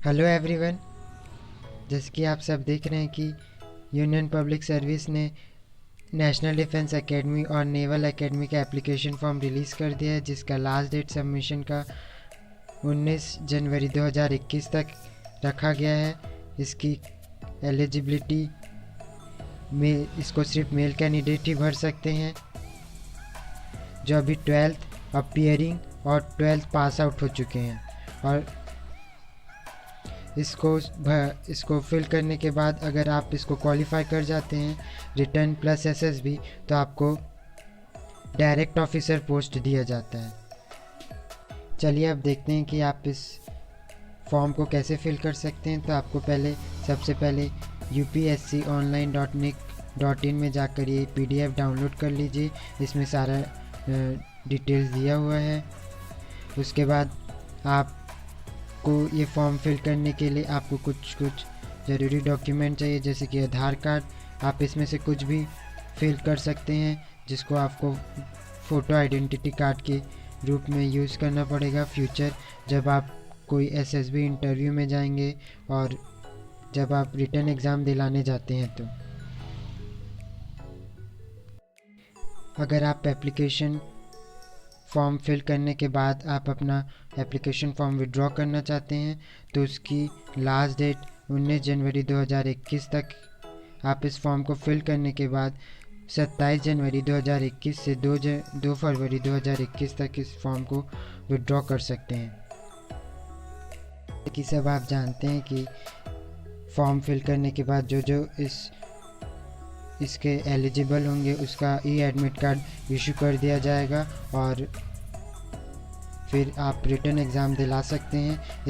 Hello everyone. जैसे कि आप सब देख रहे हैं कि यूनियन पब्लिक सर्विस ने नेशनल डिफेंस एकेडमी और नेवल एकेडमी का एप्लीकेशन फॉर्म रिलीज़ कर दिया है, जिसका लास्ट डेट सबमिशन का 19 जनवरी 2021 तक रखा गया है। इसकी एलिजिबिलिटी में इसको सिर्फ मेल कैंडिडेट ही भर सकते हैं जो अभी 12th अपीयरिंग और 12th पास आउट हो चुके हैं। और इसको फिल करने के बाद अगर आप इसको क्वालिफाई कर जाते हैं रिटर्न प्लस एसएसबी, तो आपको डायरेक्ट ऑफिसर पोस्ट दिया जाता है। चलिए अब देखते हैं कि आप इस फॉर्म को कैसे फिल कर सकते हैं। तो आपको सबसे पहले upsconline.nic.in में जाकर ये PDF डाउनलोड कर लीजिए। इसमें सारा डिटेल्स दिया हुआ है। उसके बाद आपको ये फॉर्म फिल करने के लिए आपको कुछ ज़रूरी डॉक्यूमेंट चाहिए, जैसे कि आधार कार्ड। आप इसमें से कुछ भी फिल कर सकते हैं जिसको आपको फ़ोटो आइडेंटिटी कार्ड के रूप में यूज़ करना पड़ेगा फ्यूचर जब आप कोई एसएसबी इंटरव्यू में जाएंगे और जब आप रिटर्न एग्ज़ाम दिलाने जाते हैं। तो अगर आप एप्लीकेशन फॉर्म फिल करने के बाद आप अपना एप्लीकेशन फॉर्म विड्रॉ करना चाहते हैं तो उसकी लास्ट डेट 19 जनवरी 2021 तक। आप इस फॉर्म को फिल करने के बाद 27 जनवरी 2021 से 2 फरवरी 2021 तक इस फॉर्म को विड्रॉ कर सकते हैं। कि सब आप जानते हैं कि फॉर्म फिल करने के बाद जो इसके एलिजिबल होंगे उसका एडमिट कार्ड इशू कर दिया जाएगा और फिर आप रिटर्न एग्ज़ाम दिला सकते हैं।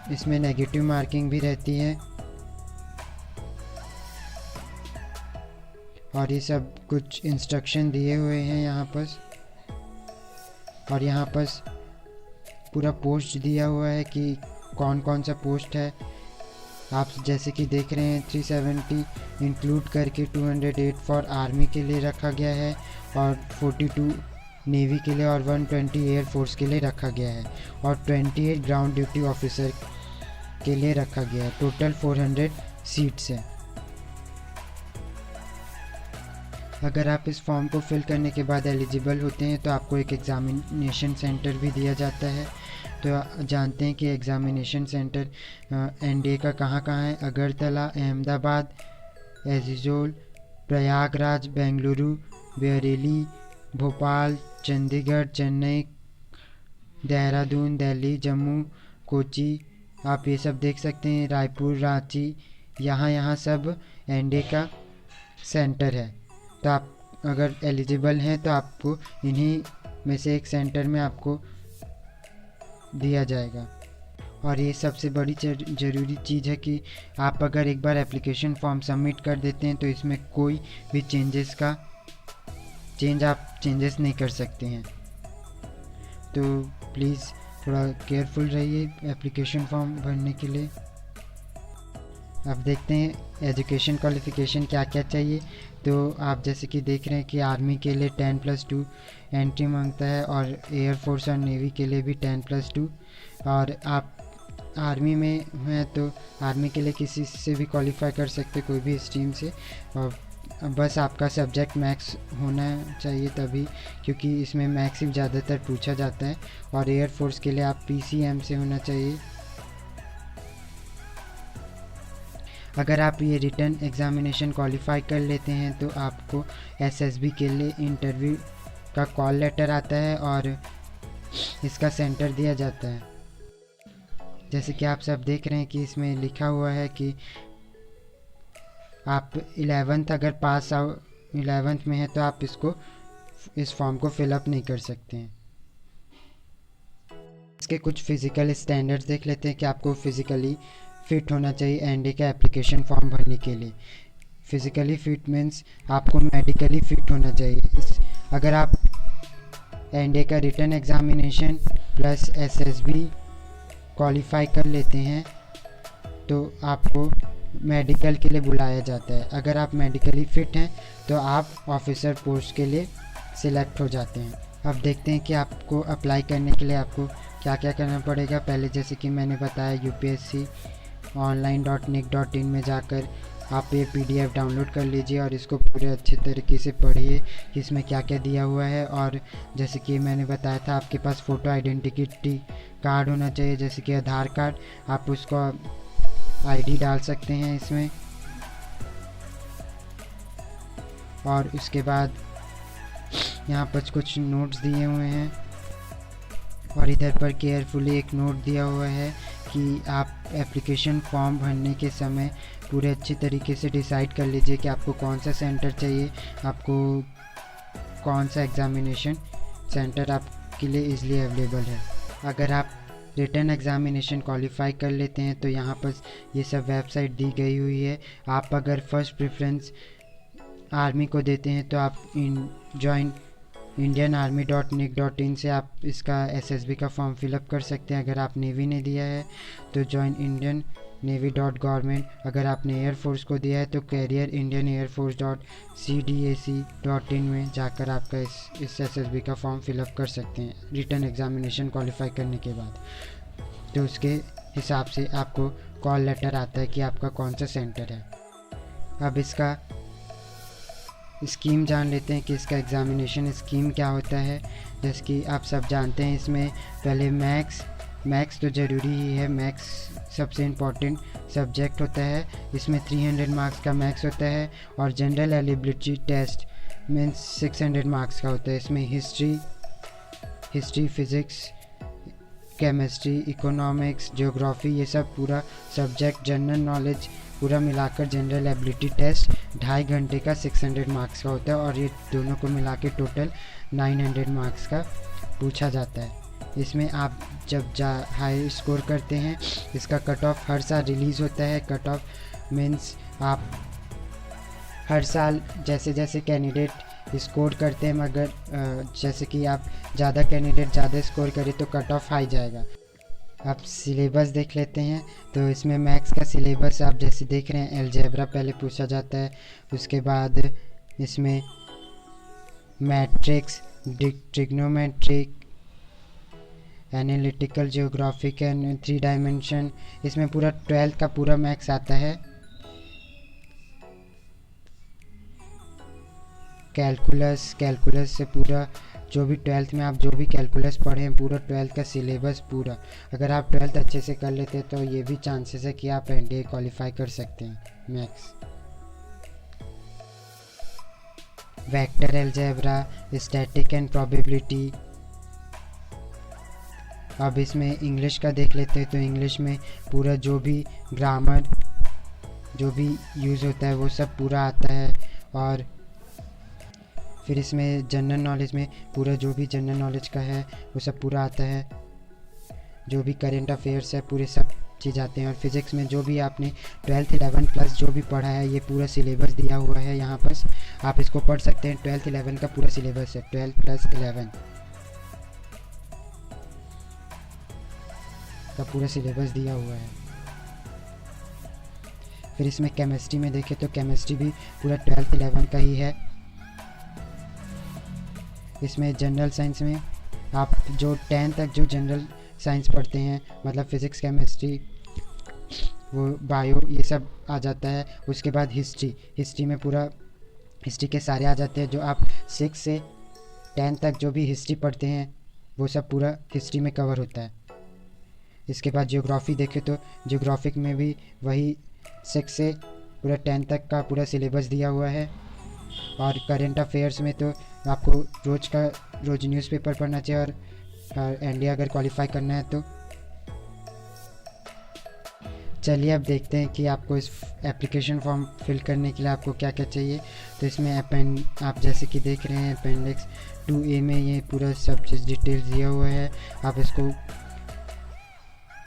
इसमें नेगेटिव मार्किंग भी रहती है और ये सब कुछ इंस्ट्रक्शन दिए हुए हैं यहाँ पर। और यहाँ पर पूरा पोस्ट दिया हुआ है कि कौन कौन सा पोस्ट है। आप जैसे कि देख रहे हैं 370 इंक्लूड करके 208 फॉर आर्मी के लिए रखा गया है और 42 नेवी के लिए और 120 एयर फोर्स के लिए रखा गया है और 28 ग्राउंड ड्यूटी ऑफिसर के लिए रखा गया है। टोटल 400 सीट्स हैं। अगर आप इस फॉर्म को फिल करने के बाद एलिजिबल होते हैं तो आपको एक एग्ज़ामिनेशन सेंटर भी दिया जाता है। तो जानते हैं कि एग्ज़ामिनेशन सेंटर एनडीए का कहाँ है। अगरतला, अहमदाबाद, ऐज़ोल, प्रयागराज, बेंगलुरु, बरेली, भोपाल, चंडीगढ़, चेन्नई, देहरादून, दिल्ली, जम्मू, कोची, आप ये सब देख सकते हैं। रायपुर, रांची, यहाँ सब एनडीए का सेंटर है। तो आप अगर एलिजिबल हैं तो आपको इन्हीं में से एक सेंटर में आपको दिया जाएगा। और ये सबसे बड़ी ज़रूरी चीज़ है कि आप अगर एक बार एप्लीकेशन फॉर्म सबमिट कर देते हैं तो इसमें कोई भी चेंजेस नहीं कर सकते हैं। तो प्लीज़ थोड़ा केयरफुल रहिए एप्लीकेशन फॉर्म भरने के लिए। अब देखते हैं एजुकेशन क्वालिफ़िकेशन क्या क्या चाहिए। तो आप जैसे कि देख रहे हैं कि आर्मी के लिए 10+2 एंट्री मांगता है और एयरफोर्स और नेवी के लिए भी 10+2। और आप आर्मी में हैं तो आर्मी के लिए किसी से भी क्वालिफाई कर सकते, कोई भी स्ट्रीम से। और बस आपका सब्जेक्ट मैथ्स होना चाहिए तभी, क्योंकि इसमें मैथ्स ही ज़्यादातर पूछा जाता है। और एयरफोर्स के लिए आप PCM से होना चाहिए। अगर आप ये रिटर्न एग्ज़ामिनेशन क्वालिफाई कर लेते हैं तो आपको एसएसबी के लिए इंटरव्यू का कॉल लेटर आता है और इसका सेंटर दिया जाता है। जैसे कि आप सब देख रहे हैं कि इसमें लिखा हुआ है कि आप 11th अगर पास आउट 11th में है तो आप इस फॉर्म को फिलअप नहीं कर सकते हैं। इसके कुछ फ़िज़िकल स्टैंडर्ड्स देख लेते हैं कि आपको फ़िज़िकली फिट होना चाहिए एनडीए का एप्लीकेशन फॉर्म भरने के लिए। फिज़िकली फिट मीन्स आपको मेडिकली फिट होना चाहिए। अगर आप एनडीए का return examination plus SSB qualify कर लेते हैं तो आपको मेडिकल के लिए बुलाया जाता है। अगर आप मेडिकली फिट हैं तो आप ऑफिसर पोस्ट के लिए सिलेक्ट हो जाते हैं। अब देखते हैं कि आपको अप्लाई करने के लिए आपको क्या क्या करना पड़ेगा, पहले जैसे कि मैंने बताया UPSC online.nic.in में जाकर आप ये PDF डाउनलोड कर लीजिए और इसको पूरे अच्छे तरीके से पढ़िए कि इसमें क्या क्या दिया हुआ है। और जैसे कि मैंने बताया था, आपके पास फ़ोटो आइडेंटिटी कार्ड होना चाहिए, जैसे कि आधार कार्ड। आप उसको ID डाल सकते हैं इसमें। और उसके बाद यहाँ पर कुछ नोट्स दिए हुए हैं और इधर पर केयरफुली एक नोट दिया हुआ है कि आप एप्लीकेशन फॉर्म भरने के समय पूरे अच्छी तरीके से डिसाइड कर लीजिए कि आपको कौन सा सेंटर चाहिए, आपको कौन सा एग्ज़ामिनेशन सेंटर आपके लिए इजीली अवेलेबल है। अगर आप रिटन एग्ज़ामिनेशन क्वालिफाई कर लेते हैं तो यहाँ पर ये सब वेबसाइट दी गई हुई है। आप अगर फर्स्ट प्रेफरेंस आर्मी को देते हैं तो आप ज्वाइन indianarmy.nic.in से आप इसका SSB का फॉर्म फिलअप कर सकते हैं। अगर आप नेवी ने दिया है तो ज्वाइन indiannavy.government, अगर आपने एयरफोर्स को दिया है तो कैरियर indianairforce.cdac.in में जाकर आपका इस SSB का फॉर्म फिलअप कर सकते हैं रिटन एग्ज़ामिनेशन क्वालिफाई करने के बाद। तो उसके हिसाब से आपको कॉल लेटर आता है कि आपका कौन सा सेंटर है। अब इसका स्कीम जान लेते हैं कि इसका एग्ज़ामिनेशन स्कीम क्या होता है। जैसे कि आप सब जानते हैं, इसमें पहले मैथ्स तो ज़रूरी ही है, मैथ्स सबसे इम्पोर्टेंट सब्जेक्ट होता है। इसमें 300 मार्क्स का मैथ्स होता है और general eligibility test means 600 marks का होता है। इसमें history physics, chemistry, economics, geography, ये सब पूरा सब्जेक्ट, जनरल नॉलेज पूरा मिलाकर जनरल एबिलिटी टेस्ट 2.5 घंटे का 600 मार्क्स का होता है और ये दोनों को मिला के टोटल 900 मार्क्स का पूछा जाता है। इसमें आप जब हाई स्कोर करते हैं, इसका कट ऑफ हर साल रिलीज़ होता है। कट ऑफ मीन्स आप हर साल जैसे जैसे कैंडिडेट स्कोर करते हैं, मगर जैसे कि आप ज़्यादा कैंडिडेट ज़्यादा स्कोर करें तो कट ऑफ हाई जाएगा। आप सिलेबस देख लेते हैं तो इसमें मैथ्स का सिलेबस आप जैसे देख रहे हैं, अलजेब्रा पहले पूछा जाता है, उसके बाद इसमें matrix, trigonometric, analytical, geographic and 3 dimension, इसमें पूरा 12th का पूरा मैथ्स आता है। कैलकुलस से पूरा जो भी 12th में आप जो भी कैलकुलस पढ़े हैं, पूरा 12th का सिलेबस पूरा। अगर आप 12th अच्छे से कर लेते हैं तो ये भी चांसेस है कि आप NDA क्वालिफाई कर सकते हैं। Maths, vector algebra, static and probability. अब इसमें इंग्लिश का देख लेते हैं तो इंग्लिश में पूरा जो भी ग्रामर जो भी यूज़ होता है वो सब पूरा आता है। और फिर इसमें जनरल नॉलेज में पूरा जो भी जनरल नॉलेज का है वो सब पूरा आता है। जो भी करेंट अफेयर्स है पूरे सब चीज़ आते हैं। और फिज़िक्स में जो भी आपने 12th 11 प्लस जो भी पढ़ा है, ये पूरा सिलेबस दिया हुआ है यहाँ पर, आप इसको पढ़ सकते हैं। 12th 11 का पूरा सिलेबस है, 12 + 11 का पूरा सिलेबस दिया हुआ है। फिर इसमें केमिस्ट्री में देखें तो केमिस्ट्री भी पूरा 12th 11 का ही है। इसमें जनरल साइंस में आप जो 10th तक जो जनरल साइंस पढ़ते हैं, मतलब फिज़िक्स, केमिस्ट्री, वो बायो, ये सब आ जाता है। उसके बाद हिस्ट्री में पूरा हिस्ट्री के सारे आ जाते हैं। जो आप 6 से 10 तक जो भी हिस्ट्री पढ़ते हैं वो सब पूरा हिस्ट्री में कवर होता है। इसके बाद ज्योग्राफी देखें तो ज्योग्राफिक में भी वही 6 से पूरा 10 तक का पूरा सिलेबस दिया हुआ है। और करेंट अफेयर्स में तो आपको रोज़ न्यूज़पेपर पढ़ना चाहिए और NDA अगर क्वालिफाई करना है तो। चलिए अब देखते हैं कि आपको इस एप्लीकेशन फॉर्म फिल करने के लिए आपको क्या क्या चाहिए। तो इसमें आप जैसे कि देख रहे हैं अपेंडिक्स 2A में ये पूरा सब चीज़ डिटेल्स दिया हुआ है, आप इसको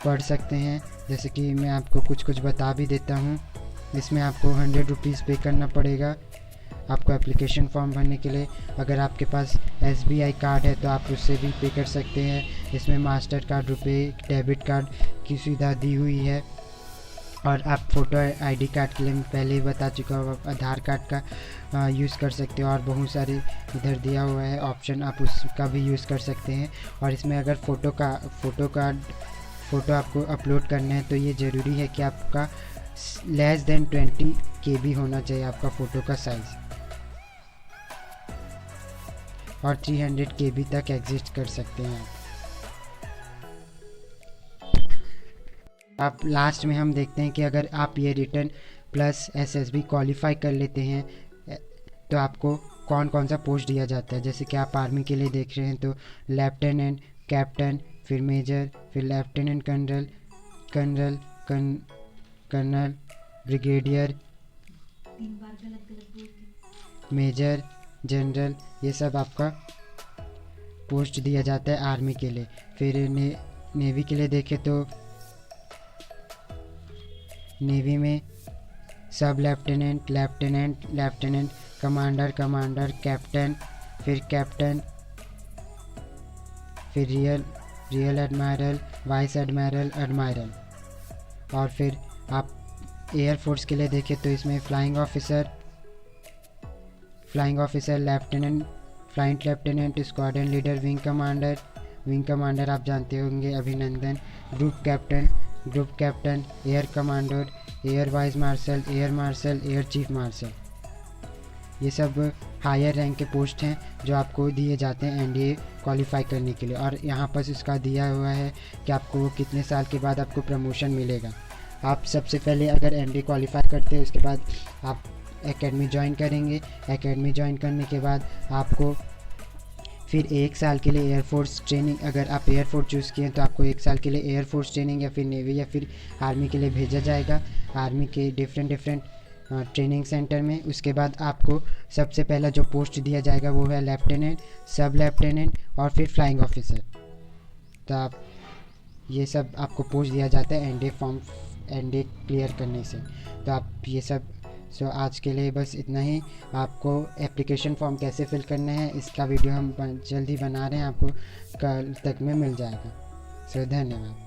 पढ़ सकते हैं। जैसे कि मैं आपको कुछ बता भी देता हूँ। इसमें आपको 100 रुपीज़ पे करना पड़ेगा आपको एप्लीकेशन फॉर्म भरने के लिए। अगर आपके पास SBI कार्ड है तो आप उससे भी पे कर सकते हैं। इसमें मास्टर कार्ड, रुपए, डेबिट कार्ड की सुविधा दी हुई है। और आप फ़ोटो आईडी कार्ड के लिए मैं पहले ही बता चुका हूँ, आप आधार कार्ड का यूज़ कर सकते हो और बहुत सारे इधर दिया हुआ है ऑप्शन, आप उसका भी यूज़ कर सकते हैं। और इसमें अगर फ़ोटो आपको अपलोड करना है तो ये ज़रूरी है कि आपका लेस देन 20 KB होना चाहिए आपका फ़ोटो का साइज़, और 300 KB तक एग्जिस्ट कर सकते हैं आप। लास्ट में हम देखते हैं कि अगर आप ये रिटर्न प्लस SSB क्वालिफाई कर लेते हैं तो आपको कौन कौन सा पोस्ट दिया जाता है। जैसे कि आप आर्मी के लिए देख रहे हैं तो लेफ्टिनेंट, कैप्टन, फिर मेजर, फिर lieutenant colonel, colonel, brigadier, major, general, ये सब आपका पोस्ट दिया जाता है आर्मी के लिए। फिर नेवी के लिए देखें तो नेवी में सब लेफ्टिनेंट, लेफ्टिनेंट, कमांडर, कैप्टन, फिर रियल एडमायरल, वाइस एडमायरल। और फिर आप एयरफोर्स के लिए देखें तो इसमें flying officer, lieutenant, flight lieutenant, squadron leader, wing commander आप जानते होंगे अभिनंदन, group captain, air commander, air vice marshal, air chief marshal. ये सब हायर रैंक के पोस्ट हैं जो आपको दिए जाते हैं NDA क्वालिफाई करने के लिए। और यहाँ पर इसका दिया हुआ है कि आपको कितने साल के बाद आपको प्रमोशन मिलेगा। आप सबसे पहले अगर NDA क्वालिफाई करते हैं उसके बाद आप एकेडमी ज्वाइन करेंगे। एकेडमी ज्वाइन करने के बाद आपको फिर 1 साल के लिए एयरफोर्स ट्रेनिंग, अगर आप एयरफोर्स चूज़ किए तो आपको 1 साल के लिए एयरफोर्स ट्रेनिंग या फिर नेवी या फिर आर्मी के लिए भेजा जाएगा, आर्मी के डिफरेंट ट्रेनिंग सेंटर में। उसके बाद आपको सबसे पहला जो पोस्ट दिया जाएगा वो है लेफ्टिनेंट, सब लेफ्टिनेंट और फिर फ्लाइंग ऑफिसर। तो आप ये सब आपको पोस्ट दिया जाता है NDA क्लियर करने से। तो आप ये सब आज के लिए बस इतना ही। आपको एप्लीकेशन फॉर्म कैसे फिल करना है इसका वीडियो हम जल्द ही बना रहे हैं, आपको कल तक में मिल जाएगा। धन्यवाद।